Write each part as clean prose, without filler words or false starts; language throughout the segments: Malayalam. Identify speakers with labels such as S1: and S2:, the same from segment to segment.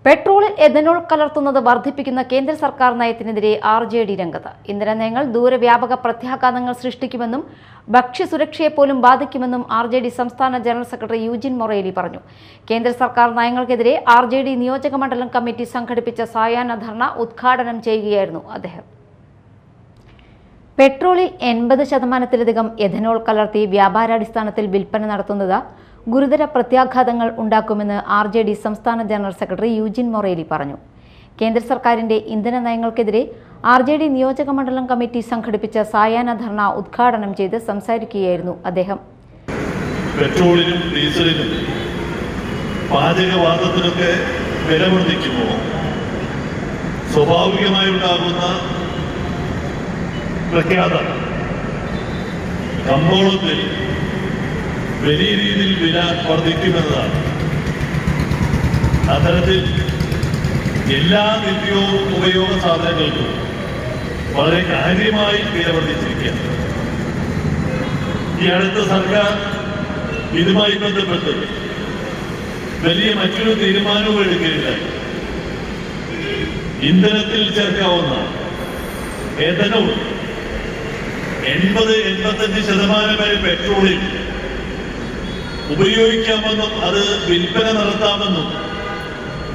S1: പെട്രോളിൽ എഥനോൾ കലർത്തുന്നത് വർദ്ധിപ്പിക്കുന്ന കേന്ദ്ര സർക്കാർ നയത്തിനെതിരെ RJD രംഗത്ത്. ഇന്ധന നയങ്ങൾ ദൂരവ്യാപക പ്രത്യാഘാതങ്ങൾ സൃഷ്ടിക്കുമെന്നും ഭക്ഷ്യസുരക്ഷയെപ്പോലും ബാധിക്കുമെന്നും RJD സംസ്ഥാന ജനറൽ സെക്രട്ടറി യൂജിൻ മൊറേലി പറഞ്ഞു. കേന്ദ്ര സർക്കാർ നയങ്ങൾക്കെതിരെ RJD നിയോജക മണ്ഡലം കമ്മിറ്റി സംഘടിപ്പിച്ച സായാഹ്ന ധർണ ഉദ്ഘാടനം ചെയ്യുകയായിരുന്നു അദ്ദേഹം. പെട്രോളിൽ 80% എഥനോൾ കലർത്തി വ്യാപാരാടിസ്ഥാനത്തിൽ വിൽപ്പന നടത്തുന്നത് ഗുരുതര പ്രത്യാഘാതങ്ങൾ ഉണ്ടാക്കുമെന്ന് RJD സംസ്ഥാന ജനറൽ സെക്രട്ടറി യൂജിൻ മൊറേലി പറഞ്ഞു. കേന്ദ്ര സർക്കാരിന്റെ ഇന്ധന നയങ്ങൾക്കെതിരെ RJD നിയോജക മണ്ഡലം കമ്മിറ്റി സംഘടിപ്പിച്ച സായാഹ്ന ധർണ ഉദ്ഘാടനം ചെയ്ത് സംസാരിക്കുകയായിരുന്നു അദ്ദേഹം.
S2: പെട്രോളിനും ഡീസലിനും പാചകവാതകത്തിനൊക്കെ വില വർദ്ധിക്കുമ്പോൾ സ്വാഭാവികമായി ഉണ്ടാകുന്ന പ്രഖ്യാപനം കമ്പോളത്തിൽ വലിയ രീതിയിൽ വില വർദ്ധിക്കുമെന്നതാണ്. അത്തരത്തിൽ എല്ലാ നിത്യോപയോഗ സാധനങ്ങൾക്കും വളരെ കാര്യമായി വില വർദ്ധിച്ചിരിക്കുകയാണ്. ഈ അടുത്ത സർക്കാർ ഇതുമായി ബന്ധപ്പെട്ട് വലിയ മറ്റൊരു തീരുമാനവും എടുക്കുകയുണ്ടായി. ഇന്ധനത്തിൽ ചേർക്കാവുന്ന എഥനോൾ 80-85% വരെ പെട്രോളിൽ ഉപയോഗിക്കാമെന്നും അത് വിൽപ്പന നടത്താമെന്നും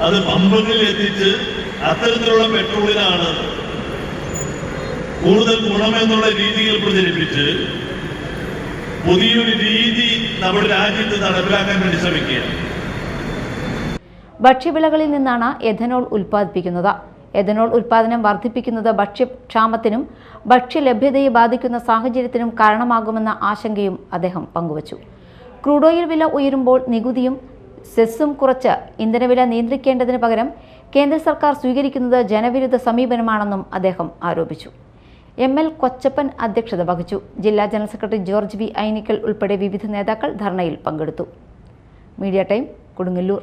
S2: അത് പമ്പുകളിൽ എത്തിച്ച് അത്തരത്തിലുള്ള പെട്രോളിനാണ് കൂടുതൽ ഗുണമെന്നുള്ള രീതിയിൽ പ്രചരിപ്പിച്ച് പുതിയൊരു രീതി നമ്മുടെ രാജ്യത്ത് നടപ്പിലാക്കാൻ വേണ്ടി ശ്രമിക്കുകയാണ്.
S1: ഭക്ഷ്യവിളകളിൽ നിന്നാണ് എഥനോൾ ഉൽപ്പാദിപ്പിക്കുന്നത്. എഥനോൾ ഉൽപ്പാദനം വർദ്ധിപ്പിക്കുന്നത് ഭക്ഷ്യക്ഷാമത്തിനും ഭക്ഷ്യലഭ്യതയെ ബാധിക്കുന്ന സാഹചര്യത്തിനും കാരണമാകുമെന്ന ആശങ്കയും അദ്ദേഹം പങ്കുവച്ചു. ക്രൂഡ് ഓയിൽ വില ഉയരുമ്പോൾ നികുതിയും സെസ്സും കുറച്ച് ഇന്ധനവില നിയന്ത്രിക്കേണ്ടതിന് പകരം കേന്ദ്ര സർക്കാർ സ്വീകരിക്കുന്നത് ജനവിരുദ്ധ സമീപനമാണെന്നും അദ്ദേഹം ആരോപിച്ചു. ML കൊച്ചപ്പൻ അധ്യക്ഷത വഹിച്ചു. ജില്ലാ general secretary George V. Ainickal ഉൾപ്പെടെ വിവിധ നേതാക്കൾ ധർണയിൽ പങ്കെടുത്തു. Media time, Kodungallur.